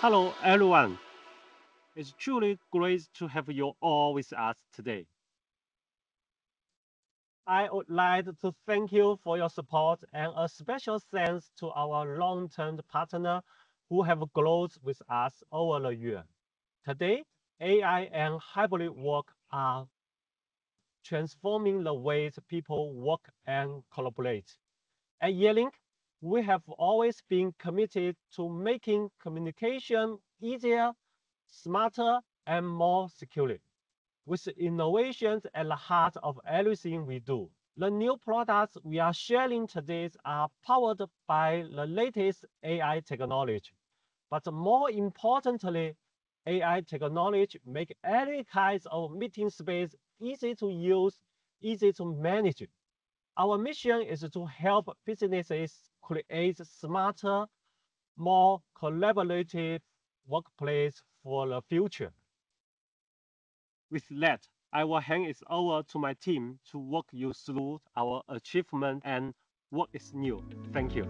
Hello, everyone. It's truly great to have you all with us today. I would like to thank you for your support and a special thanks to our long-term partner who have grown with us over the year. Today, AI and hybrid work are transforming the ways people work and collaborate. At Yearlink, we have always been committed to making communication easier, smarter, and more secure, with innovations at the heart of everything we do. The new products we are sharing today are powered by the latest AI technology. But more importantly, AI technology make every kind of meeting space easy to use, easy to manage. Our mission is to help businesses create smarter, more collaborative workplace for the future. With that, I will hand it over to my team to walk you through our achievement and what is new. Thank you.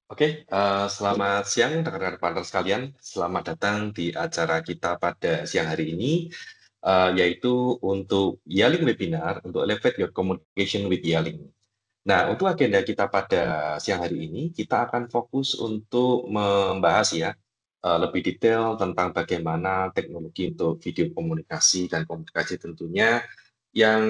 Oke, selamat siang rekan-rekan partner sekalian. Selamat datang di acara kita pada siang hari ini, yaitu untuk Yearlink Webinar untuk Elevate Your Communication with Yearlink. Nah, untuk agenda kita pada siang hari ini, kita akan fokus untuk membahas ya, lebih detail tentang bagaimana teknologi untuk video komunikasi dan komunikasi tentunya yang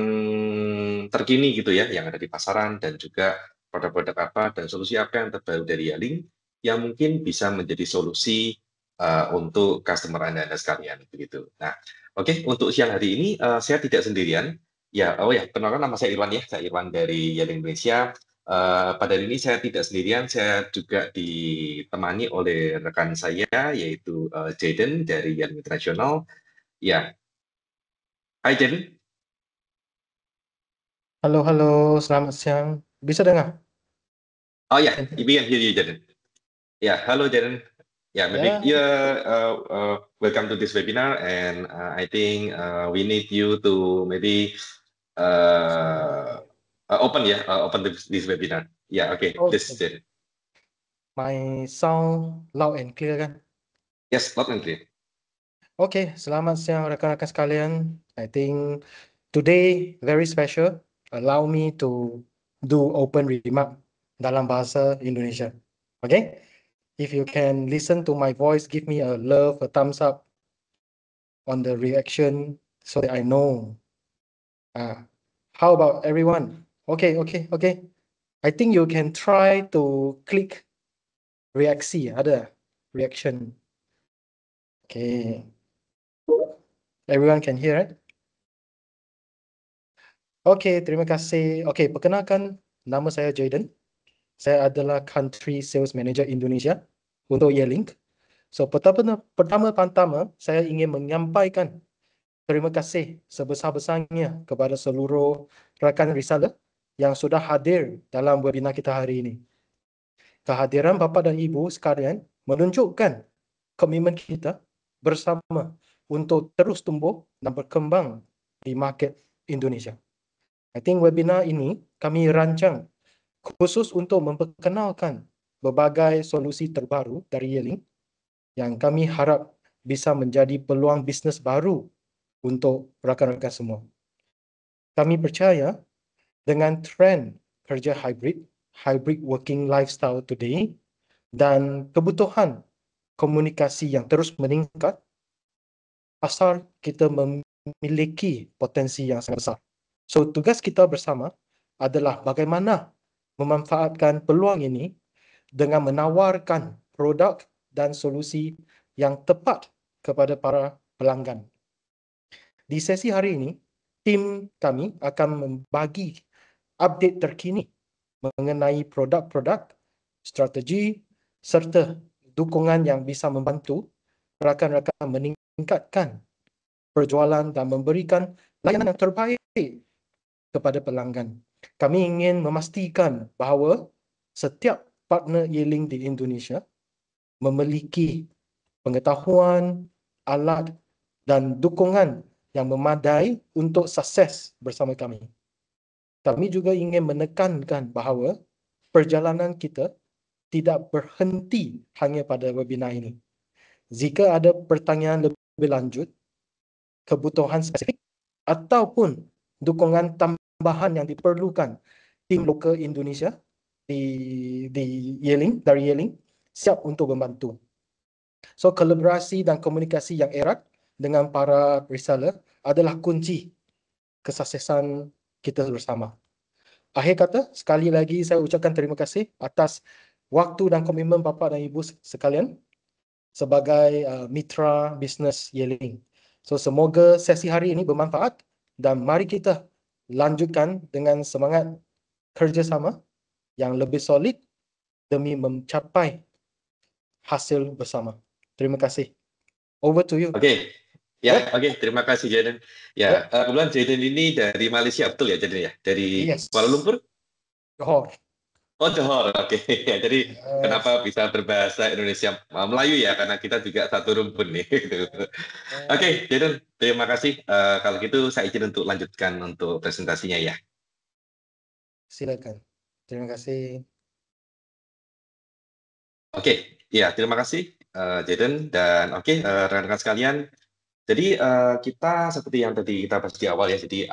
terkini gitu ya, yang ada di pasaran dan juga produk-produk apa dan solusi apa yang terbaru dari Yearlink yang mungkin bisa menjadi solusi untuk customer Anda sekalian begitu. Nah, oke, untuk siang hari ini saya tidak sendirian. Ya, kenalkan nama saya Irwan ya, saya Irwan dari Yearlink Indonesia. Pada hari ini saya tidak sendirian, saya juga ditemani oleh rekan saya yaitu Jaden dari Yearlink International. Ya, hai Jaden. Halo, halo, selamat siang. Bisa dengar? Oh ya, we can hear you, Jaden. Yeah, hello, Jaden. Yeah, maybe welcome to this webinar, and I think we need you to maybe open this webinar. Yeah, okay, please, Jaden. My sound loud and clear kan? Yes, loud and clear. Okay, selamat siang rekan-rekan sekalian. I think today very special. Allow me to do open remark dalam bahasa Indonesia. Okay? If you can listen to my voice, give me a love, a thumbs up on the reaction so that I know. How about everyone? Okay. I think you can try to click reaksi, ada reaction. Okay. Everyone can hear it? Okay, terima kasih. Okay, perkenalkan, nama saya Jaden. Saya adalah Country Sales Manager Indonesia untuk Yearlink. So, pertama-tama saya ingin menyampaikan terima kasih sebesar-besarnya kepada seluruh rakan reseller yang sudah hadir dalam webinar kita hari ini. Kehadiran Bapa dan Ibu sekalian menunjukkan komitmen kita bersama untuk terus tumbuh dan berkembang di market Indonesia. I think webinar ini kami rancang khusus untuk memperkenalkan berbagai solusi terbaru dari Yearlink yang kami harap bisa menjadi peluang bisnes baru untuk rakan-rakan semua. Kami percaya dengan trend kerja hybrid working lifestyle today, dan kebutuhan komunikasi yang terus meningkat, pasar kita memiliki potensi yang sangat besar. So, tugas kita bersama adalah bagaimana memanfaatkan peluang ini dengan menawarkan produk dan solusi yang tepat kepada para pelanggan. Di sesi hari ini, tim kami akan membagi update terkini mengenai produk-produk, strategi, serta dukungan yang bisa membantu rakan-rakan meningkatkan perjualan dan memberikan layanan yang terbaik kepada pelanggan. Kami ingin memastikan bahawa setiap partner Yearlink di Indonesia memiliki pengetahuan, alat dan dukungan yang memadai untuk sukses bersama kami. kami juga ingin menekankan bahawa perjalanan kita tidak berhenti hanya pada webinar ini. Jika ada pertanyaan lebih lanjut, kebutuhan spesifik ataupun dukungan tambahan yang diperlukan tim lokal Indonesia di Yeling, dari Yeling, siap untuk membantu. So, kolaborasi dan komunikasi yang erat dengan para reseller adalah kunci kesuksesan kita bersama. Akhir kata, sekali lagi saya ucapkan terima kasih atas waktu dan komitmen bapa dan ibu sekalian sebagai mitra bisnes Yeling. So, semoga sesi hari ini bermanfaat dan mari kita lanjutkan dengan semangat kerjasama yang lebih solid demi mencapai hasil bersama. Terima kasih. Over to you. Oke, ya, oke, terima kasih Jaden. Ya, kebetulan Jaden ini dari Malaysia, betul ya Jaden ya? Dari Yes. Kuala Lumpur? Johor. Oh, Johor, oke. Ya, jadi Yes. kenapa bisa berbahasa Indonesia Melayu ya? Karena kita juga satu rumpun nih. Gitu. Oke, Jaden, terima kasih. Kalau gitu saya izin untuk lanjutkan untuk presentasinya ya. Silakan. Terima kasih. Oke, ya terima kasih Jaden dan oke rekan-rekan sekalian. Jadi kita seperti yang tadi kita bahas di awal ya. Jadi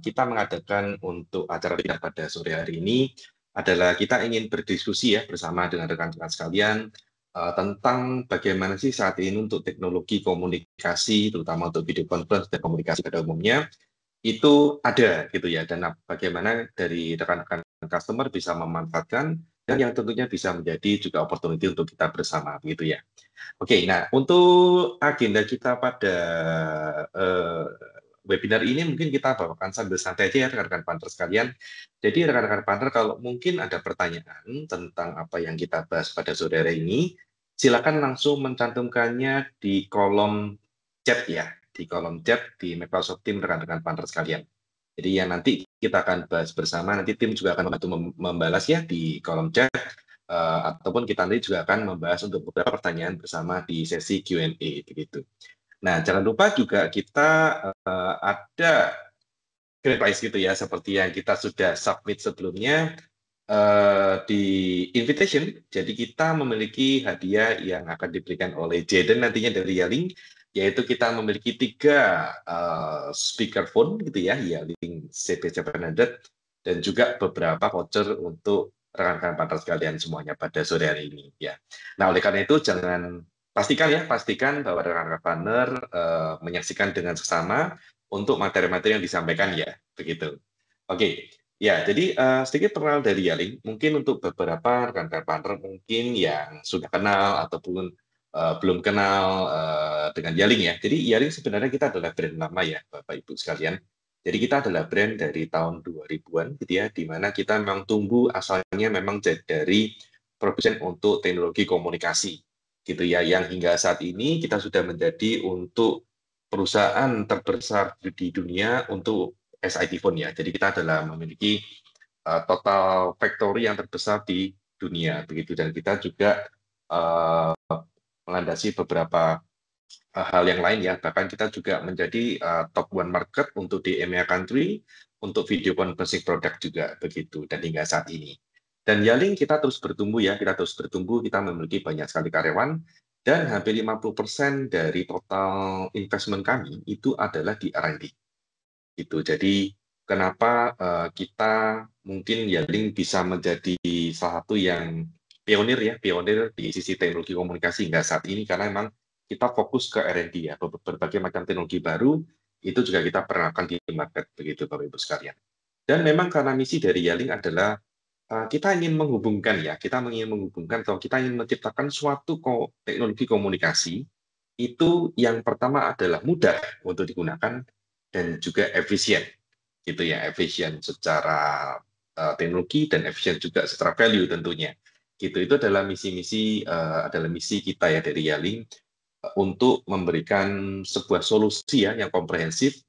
kita mengadakan untuk acara webinar pada sore hari ini adalah kita ingin berdiskusi ya bersama dengan rekan-rekan sekalian tentang bagaimana sih saat ini untuk teknologi komunikasi, terutama untuk video conference dan komunikasi pada umumnya itu ada gitu ya, dan bagaimana dari rekan-rekan customer bisa memanfaatkan dan yang tentunya bisa menjadi juga opportunity untuk kita bersama begitu ya. Oke, nah untuk agenda kita pada webinar ini mungkin kita bawakan sambil santai aja ya rekan-rekan partner sekalian. Jadi rekan-rekan partner kalau mungkin ada pertanyaan tentang apa yang kita bahas pada sore hari ini, silakan langsung mencantumkannya di kolom chat ya, di kolom chat di Microsoft Teams rekan-rekan partner sekalian. Jadi yang nanti kita akan bahas bersama, nanti tim juga akan membantu membalas ya di kolom chat, ataupun kita nanti juga akan membahas untuk beberapa pertanyaan bersama di sesi Q&A begitu. Nah, jangan lupa juga kita ada grand prize gitu ya, seperti yang kita sudah submit sebelumnya di invitation. Jadi kita memiliki hadiah yang akan diberikan oleh Jaden nantinya dari Yeling, yaitu kita memiliki 3 speakerphone gitu ya, Yeling CP700 dan juga beberapa voucher untuk rekan-rekan partner sekalian semuanya pada sore hari ini ya. Nah, oleh karena itu pastikan bahwa rekan-rekan partner menyaksikan dengan sesama untuk materi-materi yang disampaikan ya, begitu. Oke. Ya, jadi sedikit perkenalan dari Yeling. Mungkin untuk beberapa rekan-rekan partner mungkin yang sudah kenal ataupun belum kenal dengan Yeling ya. Jadi Yeling sebenarnya kita adalah brand lama ya, Bapak Ibu sekalian. Jadi kita adalah brand dari tahun 2000-an gitu ya, di mana kita memang tumbuh asalnya memang dari produsen untuk teknologi komunikasi gitu ya, yang hingga saat ini kita sudah menjadi untuk perusahaan terbesar di dunia untuk SIT phone ya. Jadi kita adalah memiliki total factory yang terbesar di dunia begitu, dan kita juga melandasi beberapa hal yang lain ya. Bahkan kita juga menjadi top one market untuk di EMEA country untuk video conferencing product juga begitu, dan hingga saat ini. Dan Yeling kita terus bertumbuh ya, kita memiliki banyak sekali karyawan, dan hampir 50% dari total investment kami itu adalah di R&D. Gitu. Jadi kenapa kita mungkin Yeling bisa menjadi salah satu yang pionir di sisi teknologi komunikasi hingga saat ini, karena memang kita fokus ke R&D ya, berbagai macam teknologi baru itu juga kita perkenalkan di market begitu Bapak Ibu sekalian. Dan memang karena misi dari Yeling adalah kita ingin menghubungkan atau kita ingin menciptakan suatu teknologi komunikasi itu yang pertama adalah mudah untuk digunakan dan juga efisien gitu ya, efisien secara teknologi dan efisien juga secara value tentunya. Gitu, itu adalah misi kita ya dari Yeling untuk memberikan sebuah solusi ya yang komprehensif,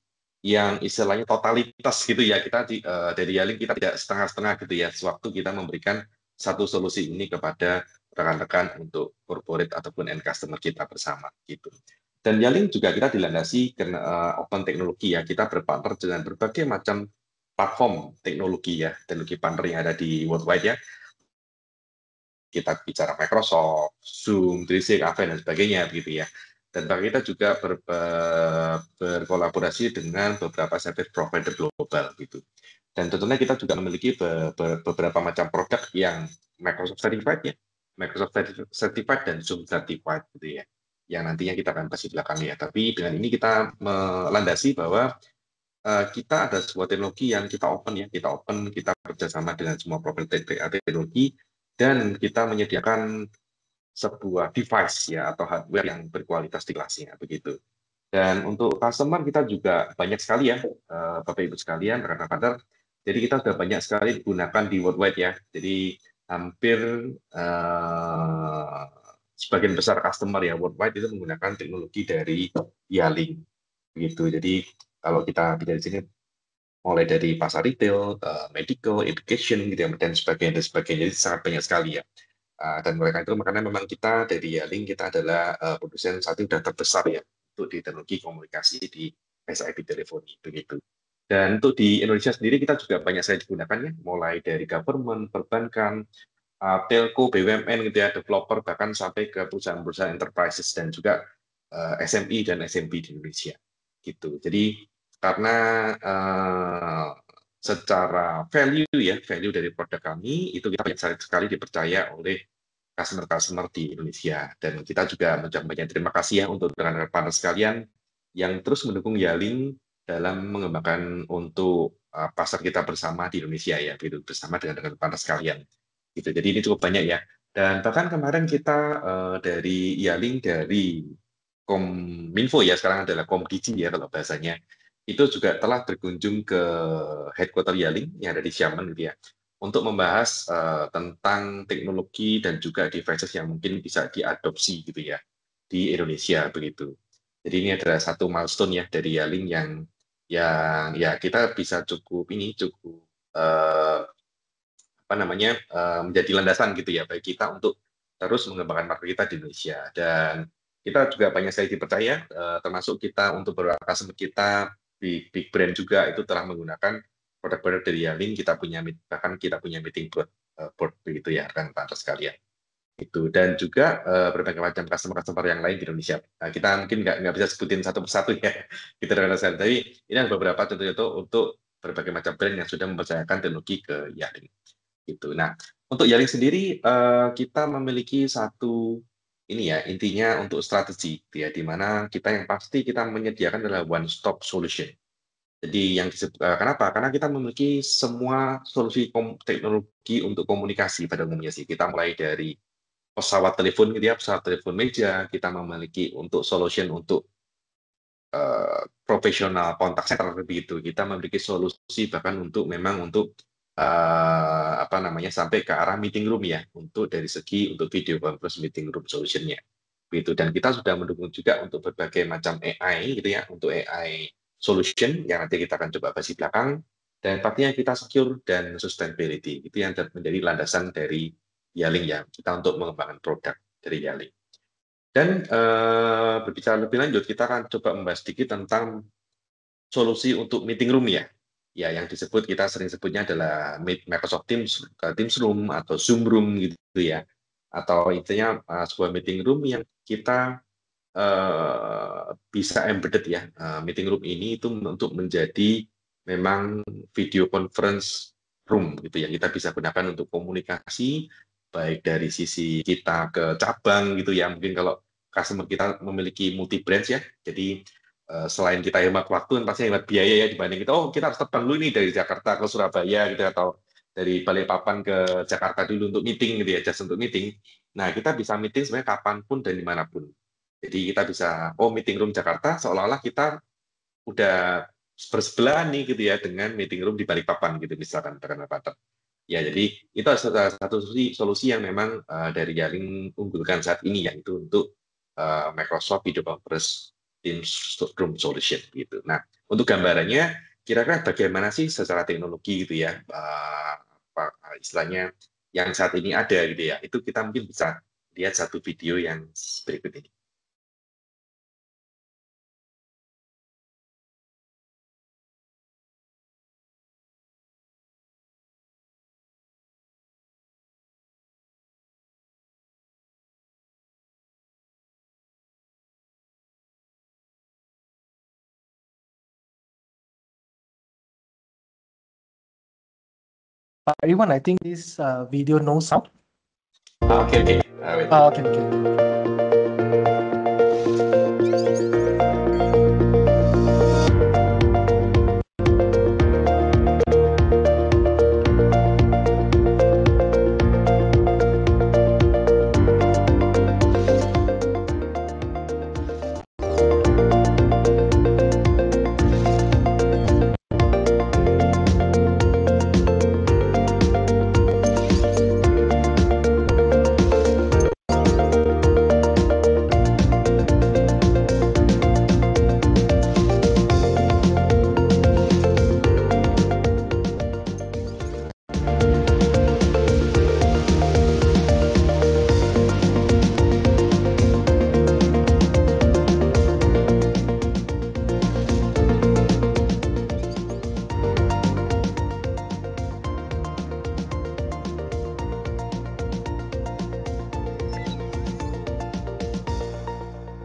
yang istilahnya totalitas gitu ya. Kita dari Yeling kita tidak setengah-setengah gitu ya, sewaktu kita memberikan satu solusi ini kepada rekan-rekan untuk corporate ataupun end customer kita bersama gitu. Dan Yeling juga kita dilandasi open teknologi ya, kita berpartner dengan berbagai macam platform teknologi ya, teknologi partner yang ada di worldwide ya. Kita bicara Microsoft, Zoom, 365, Avaya, dan sebagainya begitu ya. Dan kita juga berkolaborasi dengan beberapa service provider global gitu. Dan tentunya kita juga memiliki beberapa macam produk yang Microsoft Certified ya, Microsoft Certified dan Zoom Certified gitu ya, yang nantinya kita akan bahas di belakang ya. Tapi dengan ini kita melandasi bahwa kita ada sebuah teknologi yang kita open ya, kita bekerjasama dengan semua provider teknologi, dan kita menyediakan sebuah device ya atau hardware yang berkualitas di kelasnya begitu. Dan untuk customer kita juga banyak sekali ya, Bapak Ibu sekalian, rekan-rekan partner. Jadi kita sudah banyak sekali digunakan di worldwide ya. Jadi hampir sebagian besar customer ya worldwide itu menggunakan teknologi dari Yalink begitu. Jadi kalau kita bicara di sini mulai dari pasar retail, medical, education gitu ya, dan sebagainya dan sebagainya. Jadi sangat banyak sekali ya. Dan mereka itu makanya memang kita dari Yalink kita adalah produsen saat ini sudah terbesar ya untuk di teknologi komunikasi di SIP teleponi begitu. Dan untuk di Indonesia sendiri kita juga banyak sekali digunakan ya, mulai dari government, perbankan, telco, BUMN gitu ya, developer, bahkan sampai ke perusahaan-perusahaan enterprises dan juga SMI dan SMB di Indonesia gitu. Jadi karena secara value ya, value dari produk kami itu kita banyak sekali dipercaya oleh customer-customer di Indonesia. Dan kita juga mengucapkan banyak terima kasih ya untuk rekan-rekan partner sekalian yang terus mendukung Yalink dalam mengembangkan untuk pasar kita bersama di Indonesia ya, gitu, bersama dengan rekan partner sekalian. Gitu. Jadi ini cukup banyak ya. Dan bahkan kemarin kita dari Yalink, dari Kominfo ya, sekarang adalah Komdigi ya kalau bahasanya, itu juga telah berkunjung ke headquarter Yalink yang ada di Xiamen gitu ya, untuk membahas tentang teknologi dan juga devices yang mungkin bisa diadopsi gitu ya di Indonesia begitu. Jadi ini adalah satu milestone ya dari Yalink yang ya kita bisa cukup menjadi landasan gitu ya bagi kita untuk terus mengembangkan market kita di Indonesia. Dan kita juga banyak sekali dipercaya, termasuk kita untuk beberapa customer kita di big brand juga itu telah menggunakan produk-produk dari Yalink. Bahkan kita punya meeting board begitu ya rekan partner sekalian itu. Dan juga berbagai macam customer yang lain di Indonesia. Nah, kita mungkin nggak bisa sebutin satu persatu ya kita rekan sekalian, tapi ini ada beberapa contoh-contoh untuk berbagai macam brand yang sudah mempercayakan teknologi ke Yalink gitu. Nah, untuk Yalink sendiri kita memiliki satu ini ya, intinya untuk strategi ya, di mana yang pasti kita menyediakan adalah one stop solution. Jadi kenapa? Karena kita memiliki semua solusi teknologi untuk komunikasi pada umumnya sih. Kita mulai dari pesawat telepon gitu ya, pesawat telepon meja, kita memiliki untuk solution untuk profesional kontak center begitu. Kita memiliki solusi bahkan untuk sampai ke arah meeting room ya, untuk dari segi untuk video conference meeting room solutionnya begitu. Dan kita sudah mendukung juga untuk berbagai macam AI gitu ya, untuk AI solution yang nanti kita akan coba bahas di belakang. Dan pastinya kita secure dan sustainability itu yang menjadi landasan dari Yalink ya, kita untuk mengembangkan produk dari Yalink. Dan berbicara lebih lanjut, kita akan coba membahas sedikit tentang solusi untuk meeting room ya. Ya, yang kita sering sebutnya adalah Microsoft Teams Room atau Zoom Room gitu ya. Atau intinya sebuah meeting room yang kita bisa embedded ya. Meeting room ini itu untuk menjadi memang video conference room gitu ya. Kita bisa gunakan untuk komunikasi baik dari sisi kita ke cabang gitu ya. Mungkin kalau customer kita memiliki multi branch ya. Jadi selain kita hemat waktu, pasti hemat biaya ya dibanding kita harus terbang dulu nih dari Jakarta ke Surabaya gitu atau dari Balikpapan ke Jakarta dulu untuk meeting gitu ya, just untuk meeting. Nah, kita bisa meeting sebenarnya kapanpun dan dimanapun. Jadi kita bisa, meeting room Jakarta seolah-olah kita udah bersebelahan nih gitu ya dengan meeting room di Balikpapan gitu misalkan rekan-rekan. Ya, jadi itu salah satu solusi yang memang dari Yalink unggulkan saat ini yaitu untuk Microsoft Video Conference Teams Room Solution gitu. Nah, untuk gambarannya kira-kira bagaimana sih secara teknologi gitu ya, istilahnya yang saat ini ada gitu ya. Itu kita mungkin bisa lihat satu video yang berikut ini. Everyone, I think this video no sound. Oke, oke. Wait. Okay, okay.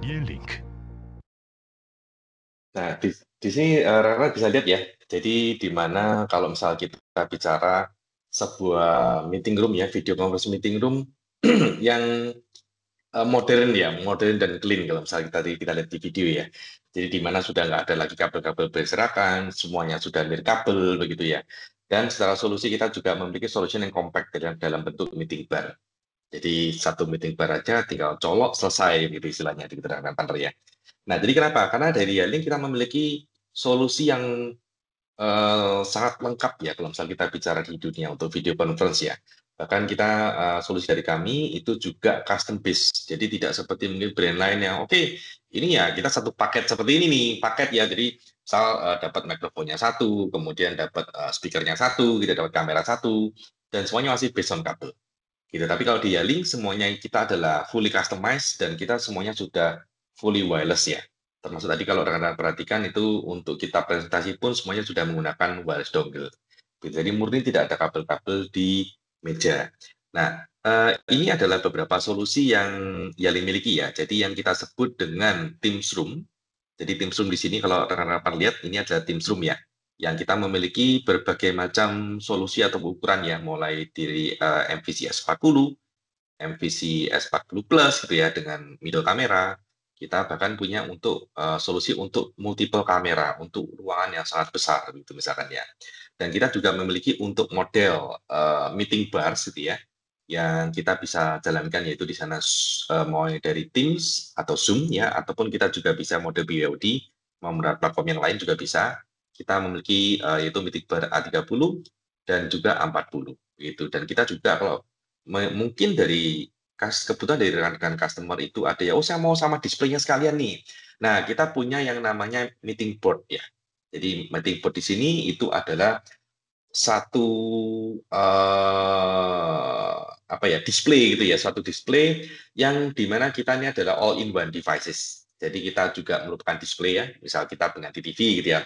Yearlink. Nah, di sini Rara bisa lihat ya. Jadi di mana kalau misal kita bicara sebuah meeting room ya, video conference meeting room yang modern ya, modern dan clean kalau misalnya kita lihat di video ya. Jadi di mana sudah nggak ada lagi kabel-kabel berserakan, semuanya sudah nirkabel begitu ya. Dan secara solusi kita juga memiliki solution yang compact dalam bentuk meeting bar. Jadi satu meeting bar aja tinggal colok selesai gitu istilahnya di keterangan partner ya. Nah, jadi kenapa? Karena dari Yearlink kita memiliki solusi yang sangat lengkap ya kalau misalnya kita bicara di dunia untuk video conference ya. Bahkan kita solusi dari kami itu juga custom based. Jadi tidak seperti mungkin brand lain yang oke, ini ya kita satu paket seperti ini nih, paket ya. Jadi misal dapat mikrofonnya satu, kemudian dapat speakernya satu, kita dapat kamera satu, dan semuanya masih based on kabel. Gitu. Tapi kalau di Yearlink semuanya kita adalah fully customized dan kita semuanya sudah fully wireless ya. Termasuk tadi kalau rekan-rekan perhatikan itu untuk kita presentasi pun semuanya sudah menggunakan wireless dongle. Jadi murni tidak ada kabel-kabel di meja. Nah, ini adalah beberapa solusi yang Yearlink miliki ya. Jadi yang kita sebut dengan Teams Room. Jadi Teams Room di sini kalau rekan-rekan lihat ini adalah Teams Room ya, yang kita memiliki berbagai macam solusi atau ukuran ya, mulai dari MVC S40, MVC S40 Plus gitu ya dengan middle kamera. Kita bahkan punya untuk solusi untuk multiple kamera untuk ruangan yang sangat besar gitu misalkan ya. Dan kita juga memiliki untuk model meeting bars gitu ya, yang kita bisa jalankan yaitu di sana mulai dari Teams atau Zoom ya, ataupun kita juga bisa mode BYOD, mau platform yang lain juga bisa. Kita memiliki yaitu meeting bar A30 dan juga A40 gitu. Dan kita juga kalau mungkin dari kebutuhan dari rekan-rekan customer itu ada ya, oh saya mau sama displaynya sekalian nih. Nah, kita punya yang namanya meeting board ya. Jadi meeting board di sini itu adalah satu apa ya, display gitu ya, suatu display yang dimana kita ini adalah all in one devices. Jadi kita juga merupakan display ya, misal kita dengan TV gitu ya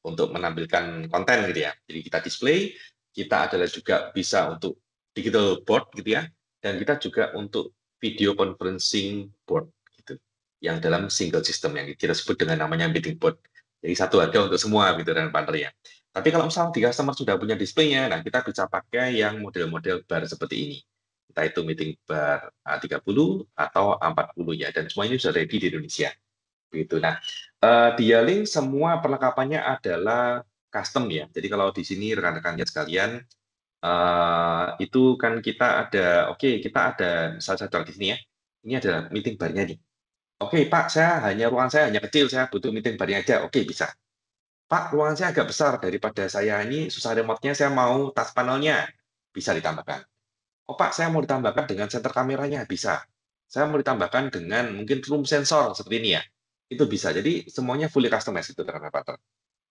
untuk menampilkan konten gitu ya. Jadi kita display, kita adalah juga bisa untuk digital board gitu ya, dan kita juga untuk video conferencing board gitu, yang dalam single system yang kita sebut dengan namanya meeting board. Jadi satu harga untuk semua gitu dan partner ya. Tapi kalau misalnya di customer sudah punya displaynya, nah kita bisa pakai yang model-model bar seperti ini. Entah itu meeting bar A30 atau A40 ya, dan semua ini sudah ready di Indonesia. Begitu. Nah, di Yearlink semua perlengkapannya adalah custom ya. Jadi kalau di sini rekan-rekan lihat sekalian, itu kan kita ada, kita ada misalnya contoh di sini ya. Ini adalah meeting bar-nya nih. Oke, Pak, ruangan saya hanya kecil, saya butuh meeting bar-nya aja. Oke, bisa. Pak, ruangan saya agak besar daripada saya ini susah remote-nya, saya mau touch panel-nya. Bisa ditambahkan. Oh Pak, saya mau ditambahkan dengan center kameranya. Bisa. Saya mau ditambahkan dengan mungkin room sensor seperti ini ya. Itu bisa. Jadi semuanya fully customized itu terhadap partner.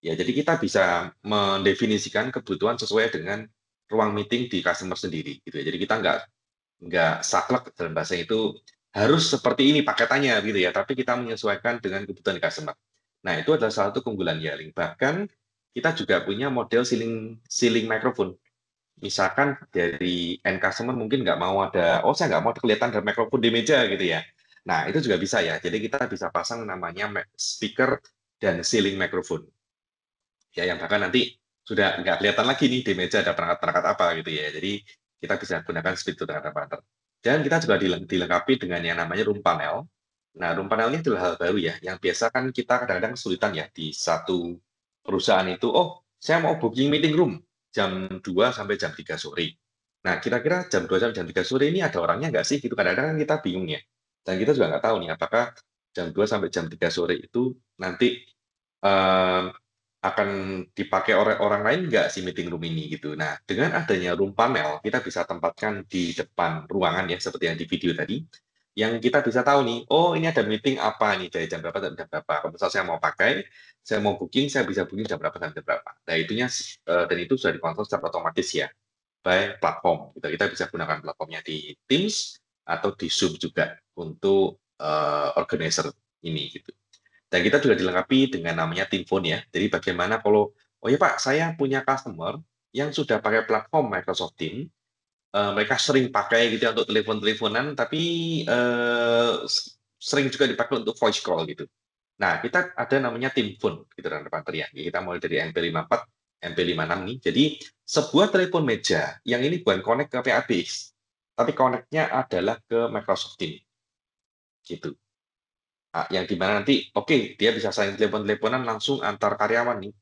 Ya, jadi kita bisa mendefinisikan kebutuhan sesuai dengan ruang meeting di customer sendiri gitu ya. Jadi kita nggak saklek dalam bahasa itu harus seperti ini paketannya gitu ya, tapi kita menyesuaikan dengan kebutuhan customer. Nah, itu adalah salah satu keunggulan Yearlink. Bahkan kita juga punya model ceiling microphone. Misalkan dari end customer mungkin nggak mau ada, oh saya nggak mau kelihatan ada microphone di meja gitu ya. Nah, itu juga bisa ya. Jadi kita bisa pasang namanya speaker dan ceiling microphone. Ya, yang bahkan nanti sudah nggak kelihatan lagi nih di meja ada perangkat-perangkat apa gitu ya. Jadi kita bisa gunakan speed to data planner. Dan kita juga dilengkapi dengan yang namanya room panel. Nah, room panel ini adalah hal baru ya, yang biasa kan kita kadang-kadang kesulitan ya di satu perusahaan itu, oh saya mau booking meeting room jam 2 sampai jam 3 sore. Nah, kira-kira jam 2 sampai jam 3 sore ini ada orangnya nggak sih? Gitu kadang-kadang kan kita bingung ya. Dan kita juga nggak tahu nih, apakah jam 2 sampai jam 3 sore itu nanti eh, akan dipakai oleh orang lain nggak si meeting room ini gitu. Nah, dengan adanya room panel, kita bisa tempatkan di depan ruangan ya, seperti yang di video tadi, yang kita bisa tahu nih, oh ini ada meeting apa nih, dari jam berapa sampai jam berapa. Kalau misalnya saya mau pakai, saya mau booking, saya bisa booking jam berapa sampai jam berapa. Nah, dan itu sudah dikontrol secara otomatis ya, by platform. Kita bisa gunakan platformnya di Teams atau di Zoom juga untuk organizer ini gitu. Dan kita juga dilengkapi dengan namanya Team Phone ya. Jadi bagaimana kalau, oh ya Pak, saya punya customer yang sudah pakai platform Microsoft Teams, mereka sering pakai gitu ya untuk telepon-teleponan, tapi sering juga dipakai untuk voice call gitu. Nah, kita ada namanya Team Phone gitu kan, ya. Kita mulai dari MP54, MP56 nih. Jadi sebuah telepon meja yang ini bukan connect ke PA base, tapi connect-nya adalah ke Microsoft Teams gitu. Nah, yang dimana nanti, oke, dia bisa saling telepon-teleponan langsung antar karyawan nih.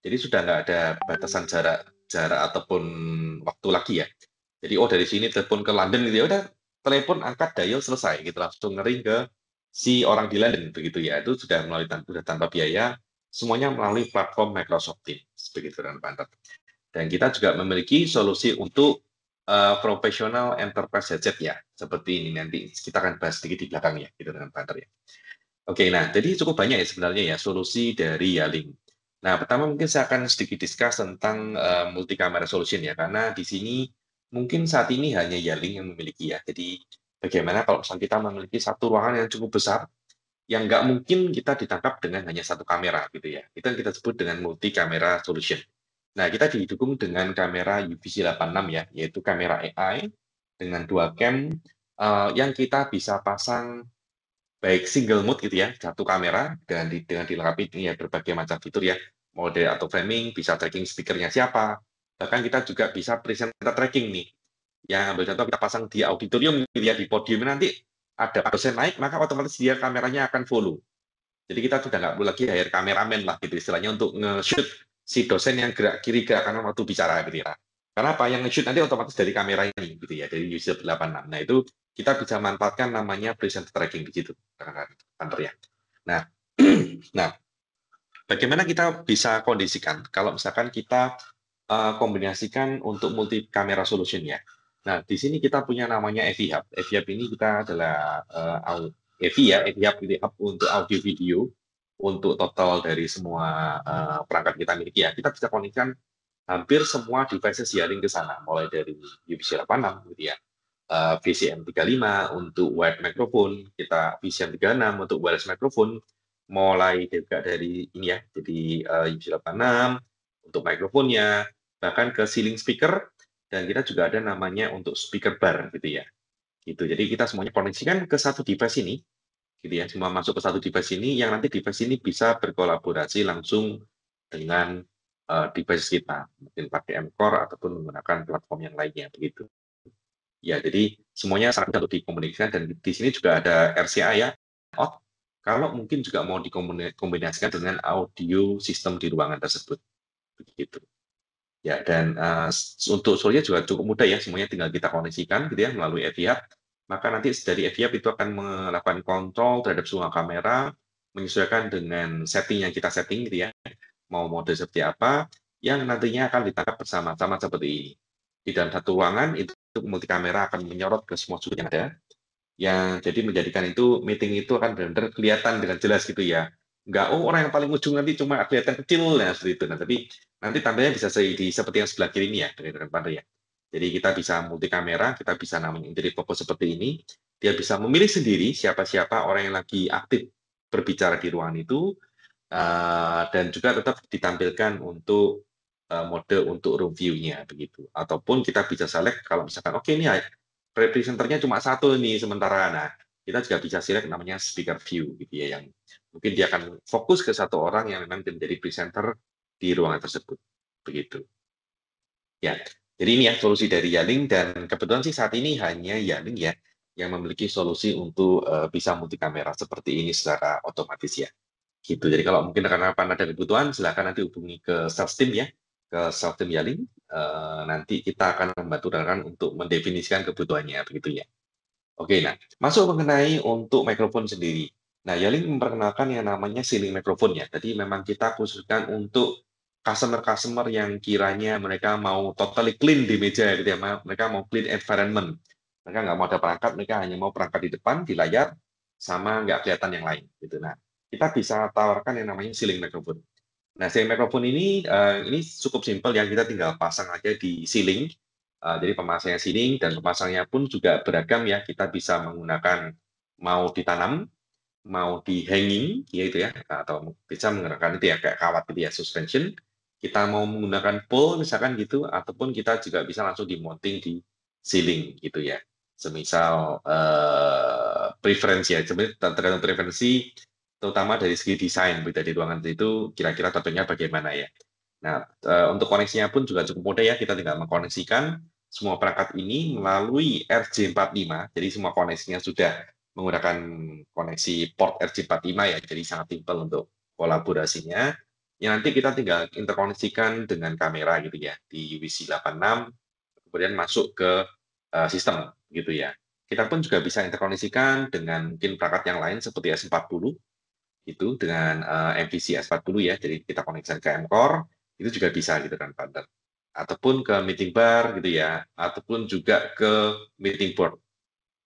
Jadi sudah nggak ada batasan jarak ataupun waktu lagi ya. Jadi oh dari sini telepon ke London gitu ya udah telepon angkat dial selesai gitu langsung ngering ke si orang di London begitu ya. Itu sudah melalui sudah tanpa biaya, semuanya melalui platform Microsoft Teams begitu dan Banter. Dan kita juga memiliki solusi untuk professional enterprise headset ya. Seperti ini nanti kita akan bahas sedikit di belakang ya gitu dengan Banter ya. Oke, nah jadi cukup banyak ya sebenarnya ya solusi dari Yaling. Nah, pertama mungkin saya akan sedikit discuss tentang multi camera solution ya, karena di sini mungkin saat ini hanya Yaling yang memiliki ya. Jadi bagaimana kalau misalnya kita memiliki satu ruangan yang cukup besar, yang nggak mungkin kita ditangkap dengan hanya satu kamera gitu ya. Itu yang kita sebut dengan multi camera solution. Nah, kita didukung dengan kamera UVC 86 ya, yaitu kamera AI dengan dua cam yang kita bisa pasang baik single mode gitu ya, satu kamera dan dengan dilengkapi ya berbagai macam fitur ya, mode auto framing, bisa tracking speakernya siapa, bahkan kita juga bisa presenter tracking nih. Yang ambil contoh kita pasang di auditorium gitu ya, di podium nanti ada dosen naik, maka otomatis dia kameranya akan follow. Jadi kita sudah nggak perlu lagi hire kameramen lah gitu istilahnya untuk nge-shoot si dosen yang gerak kiri gerak kanan waktu bicara gitu ya. Karena apa yang nge-shoot nanti otomatis dari kamera ini gitu ya, dari user 86. Nah, itu kita bisa manfaatkan namanya presenter tracking di situ kantor ya. Nah, nah, bagaimana kita bisa kondisikan kalau misalkan kita kombinasikan untuk multi kamera solution ya. Nah, di sini kita punya namanya EV Hub. EV Hub ini kita adalah EV ya, EV Hub ini hub untuk audio video untuk total dari semua perangkat kita miliki ya. Kita bisa koneksikan hampir semua devices Yaling ke sana, mulai dari UVC 86 gitu ya. VCM 35 untuk wired microphone, kita VCM 36 untuk wireless microphone, mulai juga dari ini ya, jadi UVC 86 untuk mikrofonnya, bahkan ke ceiling speaker, dan kita juga ada namanya untuk speaker bar gitu ya. Gitu. Jadi kita semuanya koneksikan ke satu device ini, gitu ya, semua masuk ke satu device ini, yang nanti device ini bisa berkolaborasi langsung dengan device kita, mungkin pakai M-Core ataupun menggunakan platform yang lainnya begitu. Ya, jadi semuanya sangat mudah untuk dikomunikasikan dan di sini juga ada RCA ya. Oh, kalau mungkin juga mau dikombinasikan dengan audio sistem di ruangan tersebut. Begitu. Ya, dan untuk solusinya juga cukup mudah ya, semuanya tinggal kita koneksikan gitu ya melalui EVHub. Maka nanti dari EVHub itu akan melakukan kontrol terhadap semua kamera, menyesuaikan dengan setting yang kita setting gitu ya. Mau mode seperti apa, yang nantinya akan ditangkap bersama-sama seperti ini. Di dalam satu ruangan, itu multi kamera akan menyorot ke semua sudut yang ada, yang jadi menjadikan itu meeting itu akan benar-benar kelihatan dengan jelas gitu ya. Nggak, oh orang yang paling ujung nanti cuma kelihatan kecil, nah seperti itu. Nah, tapi nanti tampilnya bisa seperti yang sebelah kiri ini ya, dengan pantai ya. Jadi kita bisa multi kamera, kita bisa namanya jadi fokus seperti ini. Dia bisa memilih sendiri siapa-siapa orang yang lagi aktif berbicara di ruangan itu, dan juga tetap ditampilkan untuk mode untuk room view-nya begitu. Ataupun kita bisa select kalau misalkan oke ini representernya cuma satu nih sementara. Nah, kita juga bisa select namanya speaker view gitu ya, yang mungkin dia akan fokus ke satu orang yang memang menjadi presenter di ruangan tersebut. begitu. Ya, jadi ini ya solusi dari Yealink, dan kebetulan sih saat ini hanya Yealink ya yang memiliki solusi untuk bisa multi kamera seperti ini secara otomatis ya. Gitu. Jadi kalau mungkin rekan-rekan ada kebutuhan, silakan nanti hubungi ke sales team ya, ke sales team Yealink. Nanti kita akan membantu rekan untuk mendefinisikan kebutuhannya begitu ya. Oke, nah masuk mengenai untuk mikrofon sendiri. Nah, Yealink memperkenalkan yang namanya ceiling microphone ya. Jadi memang kita khususkan untuk customer-customer yang kiranya mereka mau totally clean di meja gitu ya, mereka mau clean environment. Mereka nggak mau ada perangkat, mereka hanya mau perangkat di depan, di layar, sama nggak kelihatan yang lain gitu. Nah, kita bisa tawarkan yang namanya ceiling microphone. Nah, ceiling microphone ini cukup simpel ya, kita tinggal pasang aja di ceiling. Jadi pemasangannya ceiling dan pemasangannya pun juga beragam ya. Kita bisa menggunakan mau ditanam, mau di hanging, yaitu ya, atau bisa menggunakan itu ya kayak kawat gitu ya, suspension. Kita mau menggunakan pole misalkan gitu, ataupun kita juga bisa langsung di-mounting di ceiling gitu ya. Semisal preferensi ya, sebenarnya tergantung preferensi, terutama dari segi desain dari ruangan itu kira-kira cocoknya bagaimana ya. Nah, untuk koneksinya pun juga cukup mudah ya, kita tinggal mengkoneksikan semua perangkat ini melalui RJ45, jadi semua koneksinya sudah menggunakan koneksi port RJ45 ya, jadi sangat simpel untuk kolaborasinya. Ya nanti kita tinggal interkoneksikan dengan kamera gitu ya di WC86, kemudian masuk ke sistem gitu ya. Kita pun juga bisa interkoneksikan dengan mungkin perangkat yang lain seperti S40 itu dengan MVC S40 ya, jadi kita koneksikan ke M-Core itu juga bisa gitu kan partner. Ataupun ke meeting bar gitu ya, ataupun juga ke meeting board.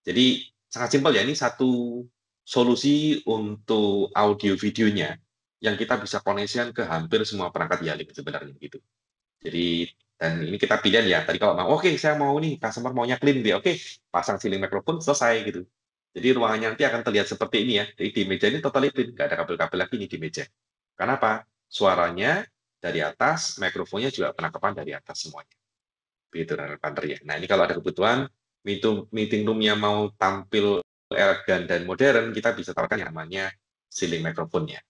Jadi sangat simpel ya, ini satu solusi untuk audio videonya yang kita bisa koneksikan ke hampir semua perangkat Yealink sebenarnya gitu. Jadi dan ini kita pilihan ya. Tadi kalau mau, oke saya mau nih customer maunya clean dia, oke pasang ceiling microphone selesai gitu. Jadi ruangannya nanti akan terlihat seperti ini ya. Jadi di meja ini totally clean, nggak ada kabel-kabel lagi nih di meja. Kenapa? Suaranya dari atas, mikrofonnya juga penangkapan dari atas semuanya. Begitu partner ya. Nah ini kalau ada kebutuhan meeting room-nya mau tampil elegan dan modern, kita bisa tawarkan yang namanya ceiling microphone-nya.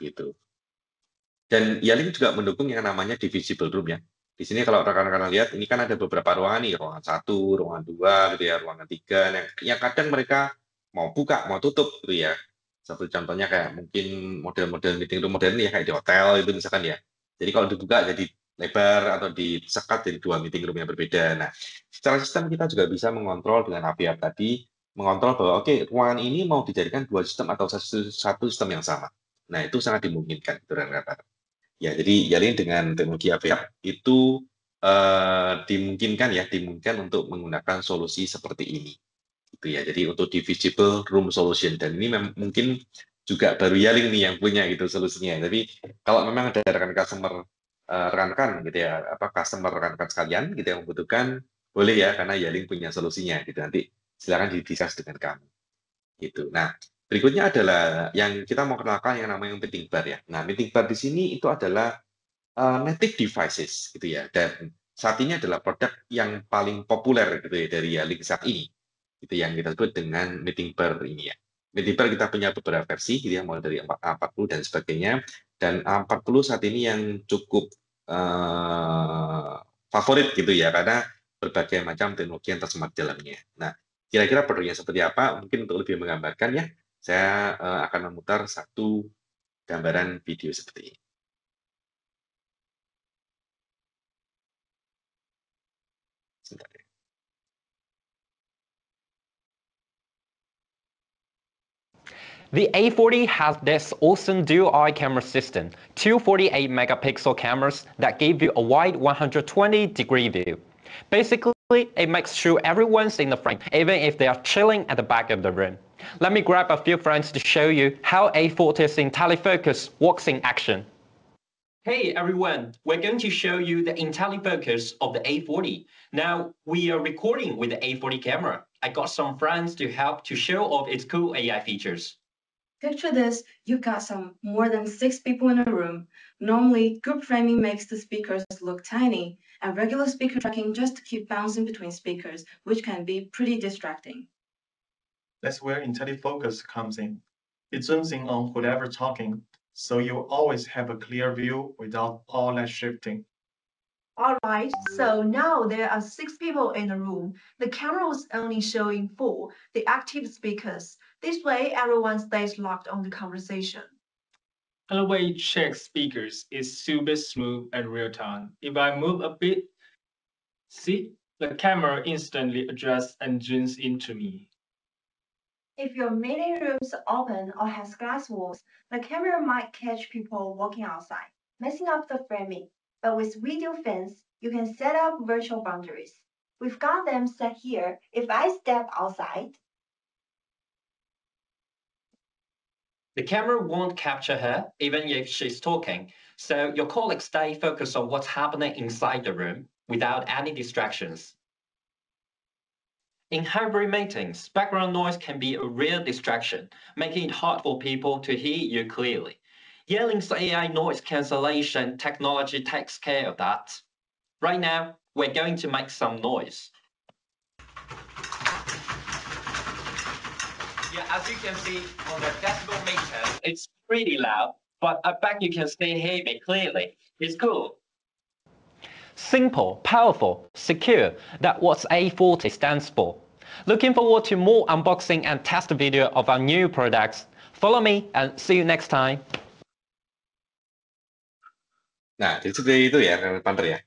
Gitu. Dan Yealink juga mendukung yang namanya divisible room ya. Di sini kalau rekan-rekan lihat, ini kan ada beberapa ruangan nih, ruangan 1, ruangan 2, gitu ya, ruangan 3, yang kadang mereka mau buka, mau tutup, gitu ya. Seperti contohnya kayak mungkin model-model meeting room modern ya, kayak di hotel itu misalkan ya. Jadi kalau dibuka jadi lebar atau disekat jadi dua meeting room yang berbeda. Nah, secara sistem kita juga bisa mengontrol dengan API tadi, mengontrol bahwa oke, ruangan ini mau dijadikan dua sistem atau satu sistem yang sama. Nah, itu sangat dimungkinkan, itu rekan-rekan. Ya, jadi Yealink dengan teknologi AVR itu dimungkinkan untuk menggunakan solusi seperti ini. Gitu ya. Jadi untuk divisible room solution, dan ini mungkin juga baru Yealink nih yang punya gitu solusinya. Tapi kalau memang ada rekan-rekan gitu ya, customer rekan-rekan sekalian gitu yang membutuhkan, boleh ya karena Yealink punya solusinya gitu. Nanti silakan didiskus dengan kami. Gitu. Nah, berikutnya adalah yang kita mau kenalkan yang namanya meeting bar ya. Nah, meeting bar di sini itu adalah native devices gitu ya, dan saat ini adalah produk yang paling populer gitu ya dari Yealink saat ini. Itu yang kita sebut dengan meeting bar ini ya. Meeting bar kita punya beberapa versi gitu ya, mulai dari A40 dan sebagainya. Dan A40 saat ini yang cukup favorit gitu ya, karena berbagai macam teknologi yang tersemat di dalamnya. Nah, kira-kira produknya seperti apa? Mungkin untuk lebih menggambarkan ya, saya akan memutar satu gambaran video seperti ini. Sebentar ya. The A40 has this awesome dual-eye camera system, two 48-megapixel cameras that give you a wide 120-degree view. Basically, it makes sure everyone's in the frame, even if they are chilling at the back of the room. Let me grab a few frames to show you how A40's IntelliFocus works in action. Hey everyone, we're going to show you the IntelliFocus of the A40. Now, we are recording with the A40 camera. I got some friends to help to show off its cool AI features. Picture this, you've got more than 6 people in a room. Normally, group framing makes the speakers look tiny, and regular speaker tracking just keep bouncing between speakers, which can be pretty distracting. That's where IntelliFocus comes in. It zooms in on whoever's talking, so you always have a clear view without all that shifting. All right, so now there are 6 people in the room. The camera was only showing 4, the active speakers. This way, everyone stays locked on the conversation. And the way it checks speakers is super smooth and real time. If I move a bit, see, the camera instantly adjusts and zooms into me. If your meeting room is open or has glass walls, the camera might catch people walking outside, messing up the framing. But with video fence, you can set up virtual boundaries. We've got them set here. If I step outside, The camera won't capture her even if she's talking, so your colleagues stay focused on what's happening inside the room without any distractions. In hybrid meetings, background noise can be a real distraction, making it hard for people to hear you clearly. Yelling's AI noise cancellation technology takes care of that. Right now, we're going to make some noise. Yeah, as you can see on the decibel meter, it's pretty loud, but I bet you can still hear me clearly. It's cool. Simple, powerful, secure. That's what A40 stands for. Looking forward to more unboxing and test video of our new products. Follow me and see you next time. Nah, jadi seperti itu ya, Partner ya.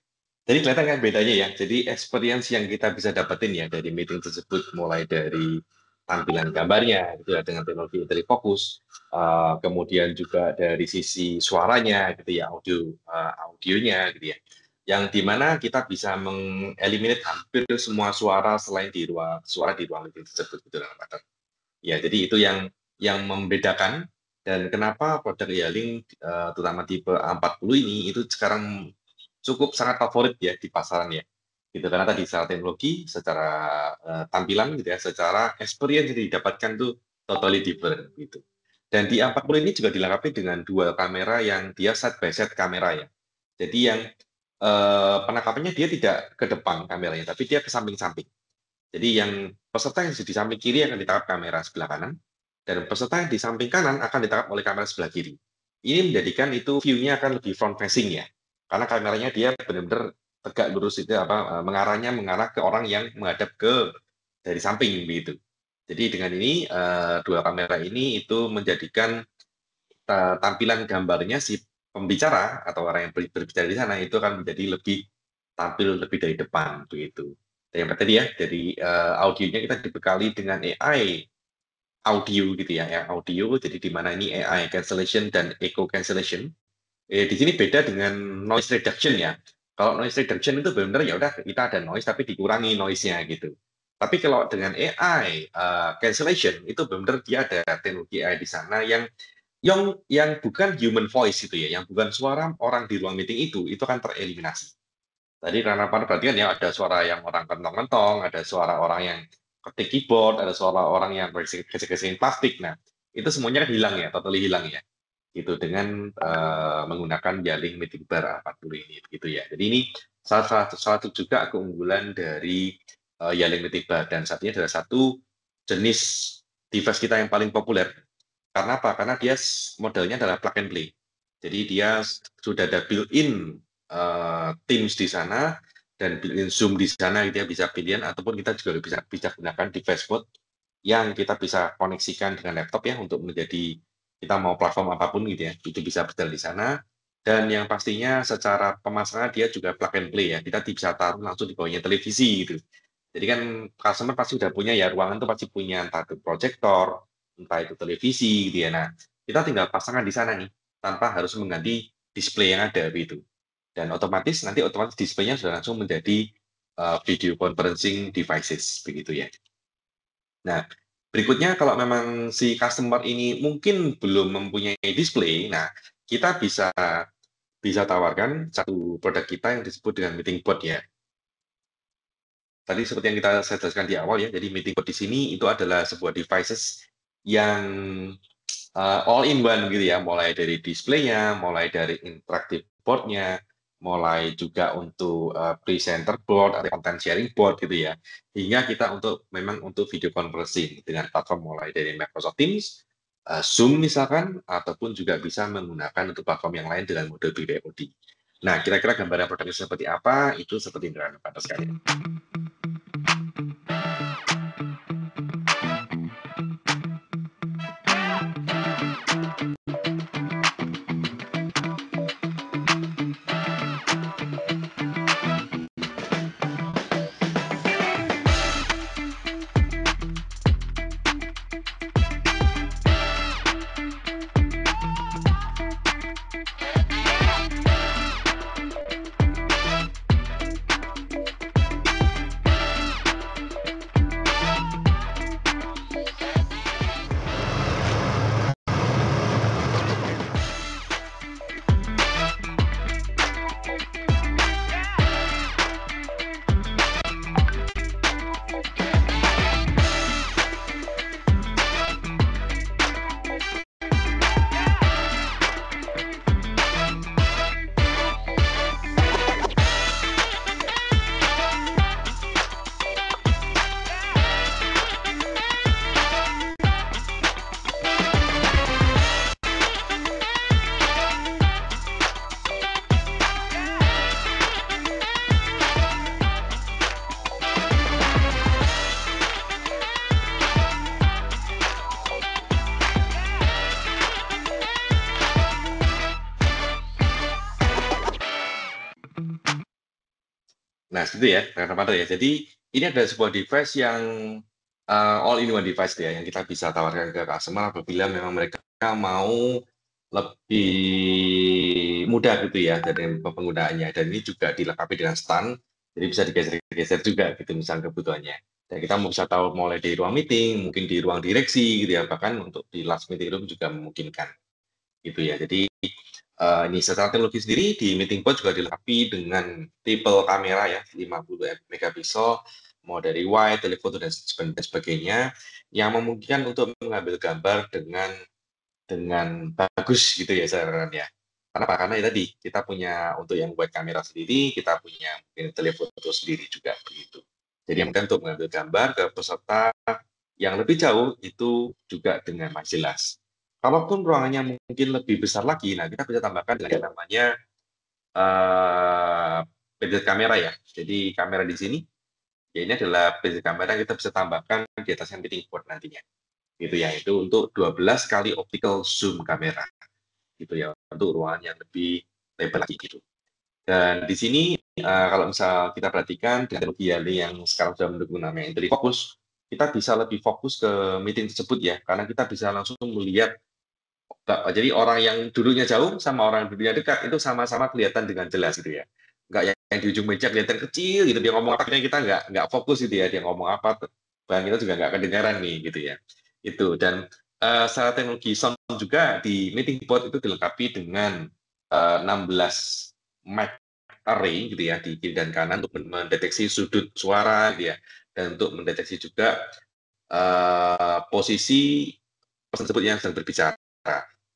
Jadi kelihatan kan bedanya ya. Jadi experience yang kita bisa dapetin ya dari meeting tersebut, mulai dari tampilan gambarnya gitu ya dengan teknologi telefokus, kemudian juga dari sisi suaranya gitu ya, audionya gitu ya. Yang dimana kita bisa mengeliminate hampir semua suara selain di ruang meeting tersebut gitu kan, Partner. Ya, jadi itu yang membedakan. Dan kenapa produk Yearling terutama tipe A40 ini itu sekarang cukup sangat favorit ya di pasaran ya. Gitu, karena tadi secara teknologi, secara tampilan gitu ya, secara experience yang didapatkan tuh totally different gitu. Dan di A40 ini juga dilengkapi dengan dual kamera yang dia side by side kamera ya. Jadi yang penangkapannya dia tidak ke depan kameranya, tapi dia ke samping-samping. Jadi yang peserta yang di samping kiri akan ditangkap kamera sebelah kanan, dan peserta yang di samping kanan akan ditangkap oleh kamera sebelah kiri. Ini menjadikan itu view-nya akan lebih front facing ya, karena kameranya dia benar-benar tegak lurus itu mengarah ke orang yang menghadap ke dari samping begitu. Jadi dengan ini dua kamera ini itu menjadikan tampilan gambarnya si pembicara atau orang yang berbicara di sana itu akan menjadi tampil lebih dari depan begitu. Dan yang tadi ya, dari audionya kita dibekali dengan AI audio gitu ya, audio. Jadi di mana ini AI cancellation dan echo cancellation. Di sini beda dengan noise reduction ya. Kalau noise reduction itu benar-benar ya udah kita ada noise tapi dikurangi noise-nya gitu. Tapi kalau dengan AI cancellation itu benar-benar dia ada teknologi AI di sana yang bukan human voice itu ya, yang bukan suara orang di ruang meeting itu akan tereliminasi. Tadi karena perhatian ya, ada suara yang orang kentong-kentong, ada suara orang yang ketik keyboard, ada suara orang yang gesek-gesekin plastik. Nah, itu semuanya kan hilang ya, totally hilang ya. Gitu dengan menggunakan Yearling Meeting Bar A40 ini gitu ya. Jadi ini salah satu juga keunggulan dari Yearling Meeting Bar, dan saat ini adalah satu jenis device kita yang paling populer. Karena apa? Karena dia modelnya adalah plug and play. Jadi dia sudah ada built-in Teams di sana dan built-in Zoom di sana, gitu ya, bisa pilihan, ataupun kita juga bisa gunakan device board yang kita bisa koneksikan dengan laptop ya, untuk menjadi kita mau platform apapun gitu ya, itu bisa berjalan di sana. Dan yang pastinya secara pemasangan dia juga plug and play ya, kita bisa taruh langsung di bawahnya televisi gitu. Jadi kan customer pasti udah punya ya, ruangan tuh pasti punya entah itu proyektor, entah itu televisi gitu ya. Nah, kita tinggal pasangan di sana nih, tanpa harus mengganti display yang ada gitu. Dan otomatis display-nya sudah langsung menjadi video conferencing devices begitu ya. Nah, berikutnya kalau memang si customer ini mungkin belum mempunyai display, nah kita bisa tawarkan satu produk kita yang disebut dengan meeting board ya. Tadi seperti yang saya jelaskan di awal ya, jadi meeting board di sini itu adalah sebuah devices yang all in one gitu ya, mulai dari display-nya, mulai dari interactive board-nya, mulai juga untuk presenter board atau content sharing board gitu ya, hingga kita memang untuk video conferencing dengan platform mulai dari Microsoft Teams, Zoom misalkan, ataupun juga bisa menggunakan untuk platform yang lain dengan mode BPOD. Nah, kira-kira gambaran produknya seperti apa? Itu seperti ini, rekan-rekan sekalian. Nah, seperti ya, rekan-rekan ya. Jadi ini adalah sebuah device yang all-in-one device ya, yang kita bisa tawarkan ke customer apabila memang mereka mau lebih mudah gitu ya dari penggunaannya. Dan ini juga dilengkapi dengan stand, jadi bisa digeser-geser juga gitu misalnya kebutuhannya. Dan kita mau bisa tahu mulai di ruang meeting, mungkin di ruang direksi gitu ya, bahkan untuk di last meeting room juga memungkinkan gitu ya. Jadi ini secara teknologi sendiri di meeting bot juga dilengkapi dengan tipe kamera ya 50 megapiksel, mau dari wide, telefoto dan sebagainya yang memungkinkan untuk mengambil gambar dengan bagus gitu ya saran ya. Kenapa? Karena ya tadi kita punya untuk yang wide kamera sendiri, kita punya mungkin telefoto sendiri juga begitu. Jadi yang untuk mengambil gambar ke peserta yang lebih jauh itu juga dengan masih jelas. Kalaupun ruangannya mungkin lebih besar lagi, nah kita bisa tambahkan dengan yang namanya pencet kamera ya. Jadi kamera di sini, ya ini adalah pencet kamera yang kita bisa tambahkan di atasnya meeting board nantinya. Gitu ya, itu untuk 12 kali optical zoom kamera. Gitu ya, untuk ruangan yang lebih lebar lagi gitu. Dan di sini kalau misal kita perhatikan teknologi yang sekarang sudah mendukung namanya IntelliFocus, kita bisa lebih fokus ke meeting tersebut ya, karena kita bisa langsung melihat. Jadi orang yang duduknya jauh sama orang yang duduknya dekat itu sama-sama kelihatan dengan jelas gitu ya. Nggak yang di ujung meja kelihatan kecil gitu, dia ngomong apa kita nggak fokus gitu ya, dia ngomong apa, bahkan kita juga nggak kedengaran nih gitu ya. Itu dan secara teknologi sound juga di meeting bot itu dilengkapi dengan 16 mic array gitu ya di kiri dan kanan untuk mendeteksi sudut suara gitu ya, dan untuk mendeteksi juga posisi person tersebut yang sedang berbicara.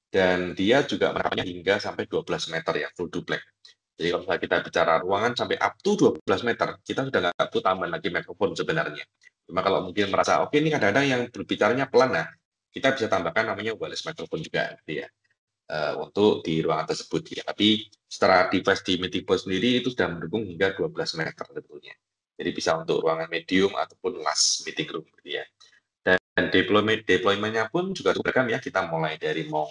Dan dia juga menampaknya hingga sampai 12 meter ya, full duplex. Jadi kalau misalnya kita bicara ruangan sampai up to 12 meter, kita sudah nggak perlu tambahan lagi mikrofon sebenarnya. Cuma kalau mungkin merasa, oke ini kadang-kadang yang berbicaranya pelan, nah kita bisa tambahkan namanya wireless microphone juga gitu ya, untuk di ruangan tersebut ya. Tapi secara device di meeting bot sendiri itu sudah mendukung hingga 12 meter sebetulnya. Jadi bisa untuk ruangan medium ataupun last meeting room gitu ya. Dan deployment-nya pun juga beragam ya, kita mulai dari mau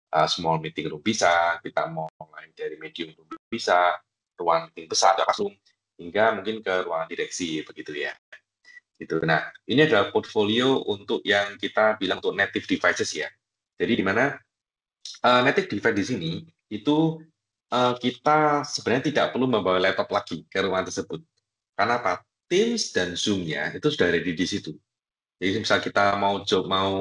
small meeting room bisa, kita mau mulai dari medium room bisa, ruang meeting besar atau langsung, hingga mungkin ke ruang direksi begitu ya. Gitu. Nah, ini adalah portfolio untuk yang kita bilang untuk native devices ya. Jadi di mana native device di sini itu kita sebenarnya tidak perlu membawa laptop lagi ke ruangan tersebut. Karena apa? Teams dan Zoom-nya itu sudah ready di situ. Jadi misal kita mau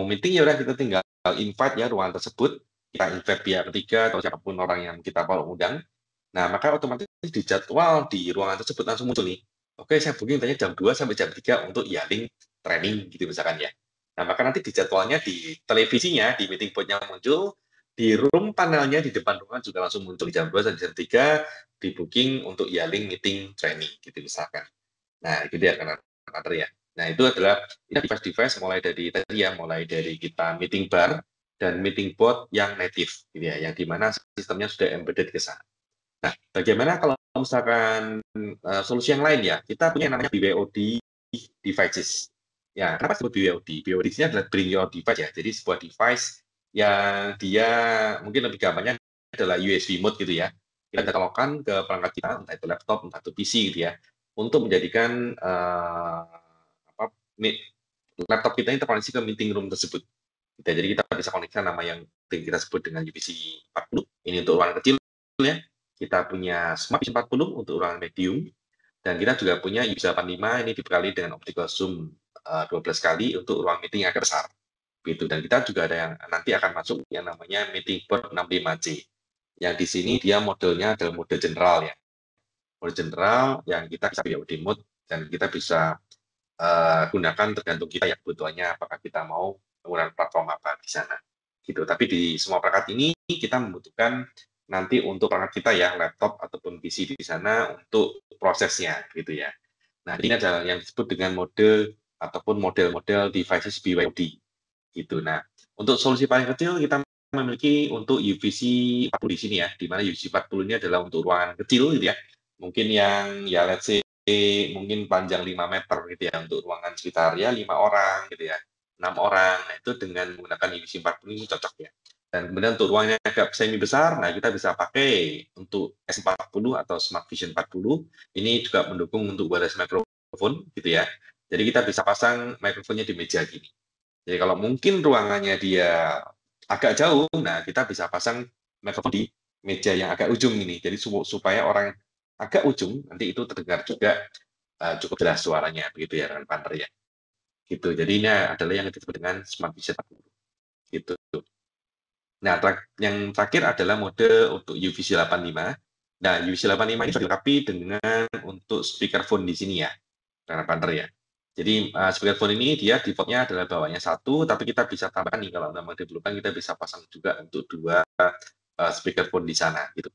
meeting ya udah kita tinggal invite ya ruangan tersebut, kita invite pihak ketiga atau siapapun orang yang kita mau undang. Nah, maka otomatis di jadwal di ruangan tersebut langsung muncul nih. Oke, saya booking tanya jam 2 sampai jam 3 untuk Yaling training gitu misalkan ya. Nah, maka nanti di jadwalnya di televisinya, di meeting board-nya muncul, di room panelnya di depan ruangan juga langsung muncul jam 2 sampai jam 3 di booking untuk Yaling meeting training gitu misalkan. Nah, itu dia karena ya. Nah, itu adalah device mulai dari tadi ya, mulai dari kita meeting bar dan meeting bot yang native, gitu ya, yang dimana sistemnya sudah embedded ke sana. Nah, bagaimana kalau misalkan solusi yang lain ya? Kita punya yang namanya BYOD devices. Ya, kenapa disebut BYOD? BYOD ini adalah Bring Your Device ya. Jadi sebuah device yang dia mungkin lebih gampangnya adalah USB mode gitu ya. Kita bisa colokkan ke perangkat kita, entah itu laptop, entah itu PC gitu ya, untuk menjadikan laptop kita ini terkoneksi ke meeting room tersebut. Jadi kita bisa koneksikan nama yang kita sebut dengan UPC 40. Ini untuk ruangan kecil ya. Kita punya Smart Vision 40 untuk ruangan medium. Dan kita juga punya UPC 85 ini dibekali dengan optical zoom 12 kali untuk ruang meeting yang agak besar. Gitu. Dan kita juga ada yang nanti akan masuk yang namanya meeting board 65C. Yang di sini dia modelnya adalah mode general ya. Mode general yang kita bisa BYOD mode dan kita bisa gunakan tergantung kita ya kebutuhannya, apakah kita mau menggunakan platform apa di sana gitu. Tapi di semua perangkat ini kita membutuhkan nanti untuk perangkat kita ya, laptop ataupun PC di sana untuk prosesnya gitu ya. Nah, ini adalah yang disebut dengan mode ataupun model-model devices BYOD gitu. Nah, untuk solusi paling kecil kita memiliki untuk UVC 40 di sini ya, di mana UVC 40 ini adalah untuk ruangan kecil gitu ya. Mungkin yang ya let's say mungkin panjang 5 meter gitu ya, untuk ruangan sekitar ya 5 orang gitu ya, 6 orang. Nah, itu dengan menggunakan UVC 40 ini cocok ya. Dan kemudian untuk ruangnya agak semi besar, nah kita bisa pakai untuk S40 atau Smart Vision 40. Ini juga mendukung untuk wireless microphone gitu ya. Jadi kita bisa pasang mikrofonnya di meja gini. Jadi kalau mungkin ruangannya dia agak jauh, nah kita bisa pasang mikrofon di meja yang agak ujung ini. Jadi supaya orang agak ujung nanti itu terdengar juga cukup jelas suaranya begitu ya, rekan partner ya. Gitu. Jadi ini adalah yang disebut dengan Smart Vision 40. Gitu. Nah, yang terakhir adalah mode untuk UVC 85. Nah, UVC 85 ini sudah dilengkapi dengan untuk speakerphone di sini ya, rekan partner ya. Jadi speakerphone ini dia defaultnya adalah bawahnya 1, tapi kita bisa tambahkan nih kalau memang diperlukan kita bisa pasang juga untuk 2 speakerphone di sana gitu.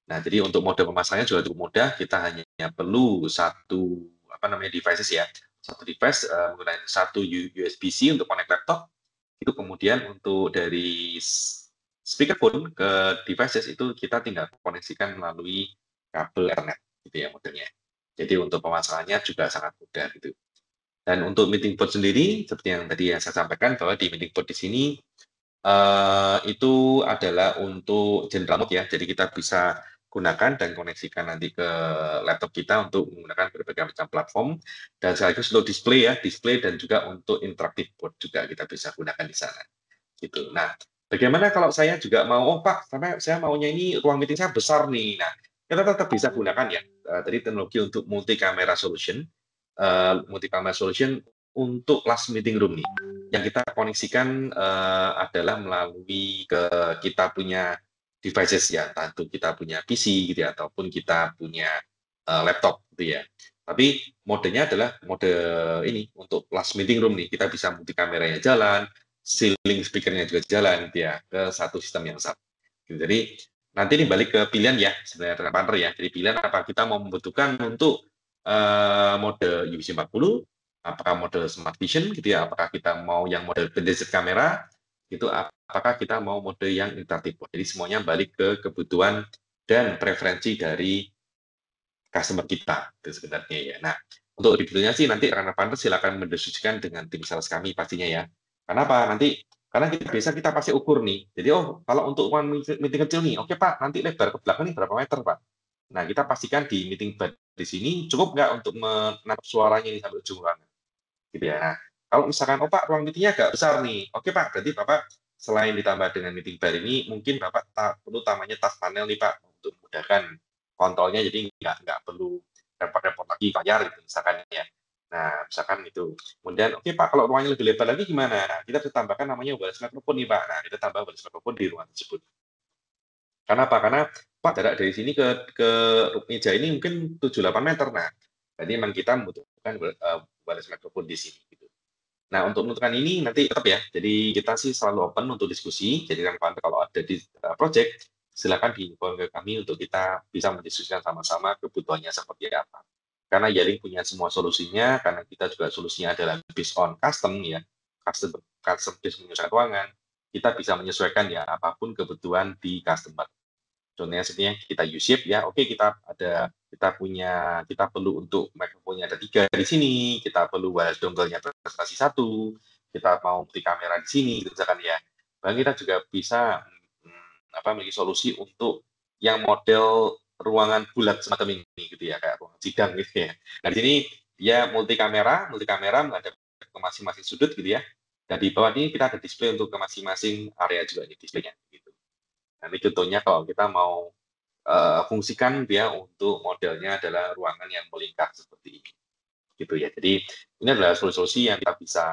Nah, jadi untuk mode pemasangannya juga cukup mudah, kita hanya perlu satu devices ya. Satu device menggunakan satu USB-C untuk connect laptop. Itu kemudian untuk dari speakerphone ke devices itu kita tinggal koneksikan melalui kabel Ethernet gitu ya modelnya. Jadi untuk pemasangannya juga sangat mudah gitu. Dan untuk meeting board sendiri, seperti yang tadi yang saya sampaikan bahwa di meeting board di sini itu adalah untuk general mode ya. Jadi kita bisa gunakan dan koneksikan nanti ke laptop kita untuk menggunakan berbagai macam platform dan sekaligus untuk display dan juga untuk interactive board juga kita bisa gunakan di sana. Gitu. Nah, bagaimana kalau saya juga mau, oh Pak, karena saya maunya ini ruang meeting saya besar nih. Nah, kita tetap bisa gunakan ya tadi teknologi untuk multi camera solution untuk last meeting room nih. Yang kita koneksikan adalah melalui kita punya devices ya, entah itu kita punya PC gitu ya, ataupun kita punya laptop gitu ya. Tapi modenya adalah mode ini untuk last meeting room nih, kita bisa multi kameranya jalan, ceiling speakernya juga jalan gitu ya, ke satu sistem yang sama. Jadi nanti ini balik ke pilihan ya sebenarnya rekan partner ya. Jadi pilihan apa kita mau membutuhkan untuk mode UVC 40, apakah mode Smart Vision gitu ya, apakah kita mau yang mode pendezet kamera, itu apakah kita mau mode yang interactive board. Jadi semuanya balik ke kebutuhan dan preferensi dari customer kita itu sebenarnya ya. Nah, untuk detailnya sih nanti rekan partner silakan mendiskusikan dengan tim sales kami pastinya ya. Kenapa? Karena kita pasti ukur nih. Jadi kalau untuk meeting kecil nih, oke Pak, nanti lebar ke belakang nih berapa meter Pak? Nah, kita pastikan di meeting bed di sini cukup nggak untuk menangkap suaranya ini sampai ujung ruangan. Gitu ya. Nah, kalau misalkan, oh Pak, ruang meetingnya agak besar nih. Oke Pak, berarti Bapak selain ditambah dengan meeting bar ini, mungkin Bapak perlu tambahannya touch panel nih Pak, untuk memudahkan kontrolnya, jadi nggak perlu repot-repot lagi layar gitu misalkan ya. Nah, misalkan itu. Kemudian, oke Pak, kalau ruangnya lebih lebar lagi gimana? Nah, kita bisa tambahkan namanya wireless microphone nih Pak. Nah, kita tambah wireless microphone di ruangan tersebut. Karena apa? Karena Pak, jarak dari sini ke meja ini mungkin 7-8 meter. Nah, jadi memang kita membutuhkan wireless microphone di sini. Gitu. Nah, untuk menentukan ini nanti tetap ya. Jadi kita sih selalu open untuk diskusi. Jadi kalau ada di project, silakan diinfo ke kami untuk kita bisa mendiskusikan sama-sama kebutuhannya seperti apa. Karena Yaling punya semua solusinya, karena kita juga solusinya adalah based on custom ya, custom based menyesuaikan ruangan. Kita bisa menyesuaikan ya apapun kebutuhan di customer. Contohnya sepertinya kita U-shape ya, oke kita perlu untuk mikrofonnya ada 3 di sini, kita perlu wireless dongle-nya presentasi 1, kita mau multi kamera di sini, gitu misalkan ya. Bahkan kita juga bisa memiliki solusi untuk yang model ruangan bulat semacam ini gitu ya, kayak ruangan sidang gitu ya. Nah di sini dia multi kamera menghadap ke masing-masing sudut gitu ya. Dan di bawah ini kita ada display untuk ke masing-masing area juga ini displaynya gitu. Nah, ini contohnya kalau kita mau fungsikan dia untuk modelnya adalah ruangan yang melingkar seperti ini gitu ya. Jadi ini adalah solusi yang kita bisa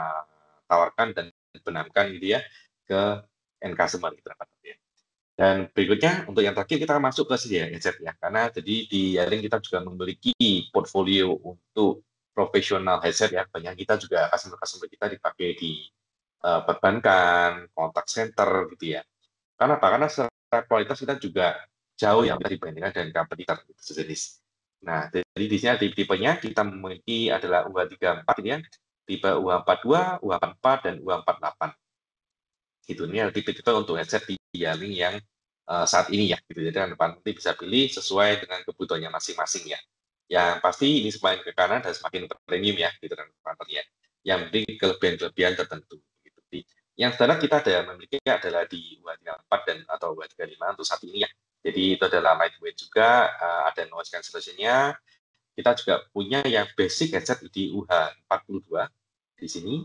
tawarkan dan benamkan gitu ya ke end customer gitu ya. Dan berikutnya untuk yang terakhir kita masuk ke sini ya headset ya, karena jadi di Yealink kita juga memiliki portfolio untuk profesional headset ya, banyak kita juga customer kita dipakai di perbankan, contact center gitu ya. Karena apa? Karena secara kualitas kita juga jauh yang kita dibandingkan dengan kompetitor gitu, sejenis. Nah, jadi di sini tipenya kita memiliki adalah UH34 ini ya, tipe UH42, UH44 dan UH48. Gitu, ini adalah tipe-tipe untuk headset di Yealink yang saat ini ya, gitu. Jadi nanti bisa pilih sesuai dengan kebutuhannya masing-masing ya. Yang pasti ini semakin ke kanan dan semakin premium ya, gitu kan partnernya. Yang penting kelebihan-kelebihan tertentu. Gitu. Yang standar kita memiliki adalah di UH34 dan atau UH35 untuk saat ini ya. Jadi itu adalah lightweight juga, ada noise cancellation-nya. Kita juga punya yang basic headset di UH42 di sini.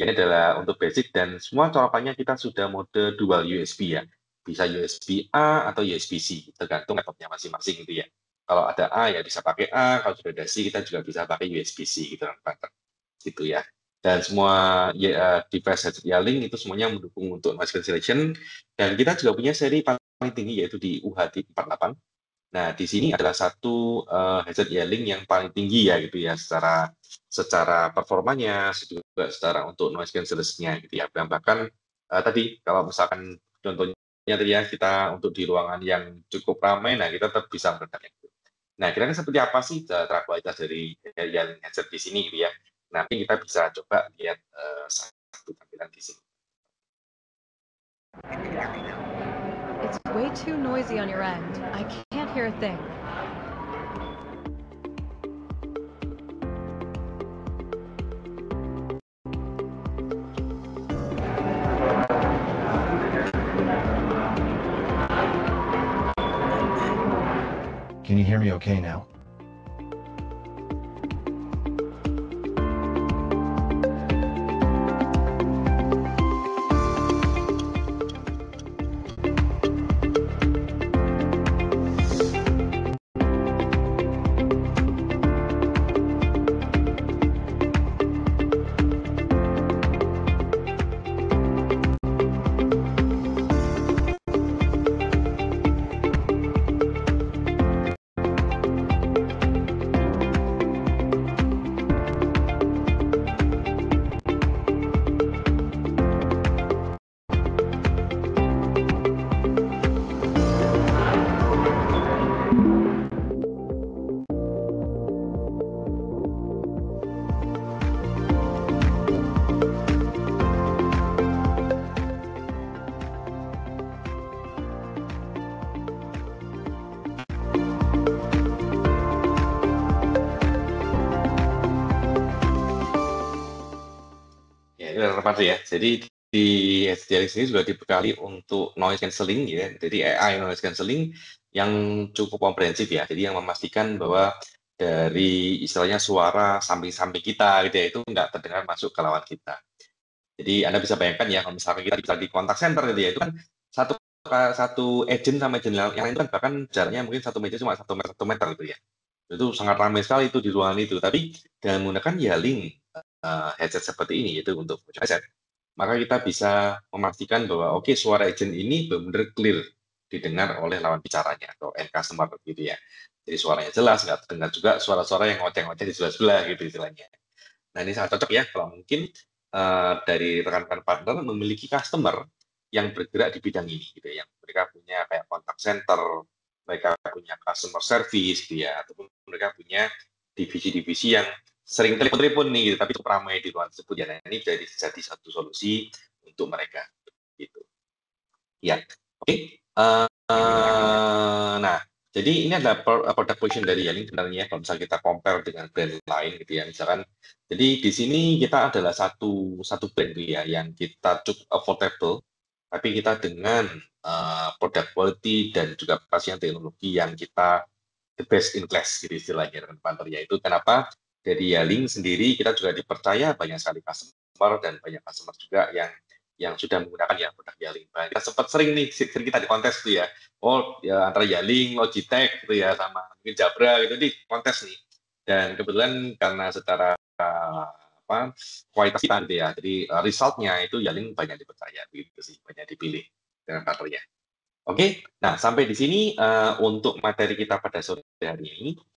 Ini adalah untuk basic dan semua colokannya kita sudah mode dual USB ya. Bisa USB A atau USB-C, tergantung laptopnya masing-masing gitu ya. Kalau ada A ya bisa pakai A, kalau sudah ada C kita juga bisa pakai USB-C gitu kan. Gitu ya. Dan semua device headset Yealink itu semuanya mendukung untuk noise cancellation. Dan kita juga punya seri paling tinggi yaitu di UH48. Nah, di sini adalah satu headset Yealink yang paling tinggi ya gitu ya secara performanya, juga secara untuk noise cancellation-nya gitu ya. Dan bahkan tadi kalau misalkan contohnya tadi ya kita untuk di ruangan yang cukup ramai, nah kita tetap bisa meredamnya. Nah, kira-kira seperti apa sih cara kualitas dari Yealink headset di sini gitu ya. Nanti kita bisa coba lihat satu tampilan di sini. It's way too noisy on your end. I can't hear a thing. Can you hear me okay now? Ya, jadi di headset sini sudah dibekali untuk noise cancelling ya, jadi AI noise cancelling yang cukup komprehensif ya, jadi yang memastikan bahwa dari istilahnya suara samping-samping kita gitu ya, itu nggak terdengar masuk ke lawan kita. Jadi Anda bisa bayangkan ya, kalau misalkan kita bisa di contact center gitu ya, itu kan satu agent sama agent yang lain itu kan bahkan jaraknya mungkin satu meja cuma 1 meter gitu ya. Itu sangat ramai sekali itu di ruangan itu, tapi dengan menggunakan Yealink headset seperti ini, yaitu untuk headset, maka kita bisa memastikan bahwa oke, suara agent ini benar-benar clear didengar oleh lawan bicaranya atau end customer gitu ya. Jadi suaranya jelas, nggak terdengar juga suara-suara yang ngoceh-ngoceh di sebelah-sebelah gitu istilahnya. Nah, ini sangat cocok ya kalau mungkin dari rekan-rekan partner memiliki customer yang bergerak di bidang ini gitu ya, yang mereka punya kayak contact center, mereka punya customer service gitu ya, ataupun mereka punya divisi-divisi yang sering telepon-telepon nih gitu, tapi cukup ramai di ruangan tersebut ya. Nah, ini jadi satu solusi untuk mereka gitu. Ya, oke. Nah, jadi ini adalah product position dari Yeling sebenarnya kalau misalnya kita compare dengan brand lain gitu ya. Misalkan, jadi di sini kita adalah satu brand gitu ya yang kita cukup affordable, tapi kita dengan product quality dan juga pasien teknologi yang kita the best in class gitu istilahnya dengan partner, yaitu kenapa dari Yeling sendiri kita juga dipercaya banyak sekali customer dan banyak customer juga yang sudah menggunakan ya produk Yeling. Nah, kita sempat sering kita di kontes tuh ya. Oh ya antara Yeling, Logitech gitu ya sama mungkin Jabra gitu di kontes nih. Dan kebetulan karena secara kualitas kita gitu ya. Jadi resultnya itu Yeling banyak dipercaya gitu sih, banyak dipilih dengan partnernya. Oke, nah sampai di sini untuk materi kita pada sore hari ini.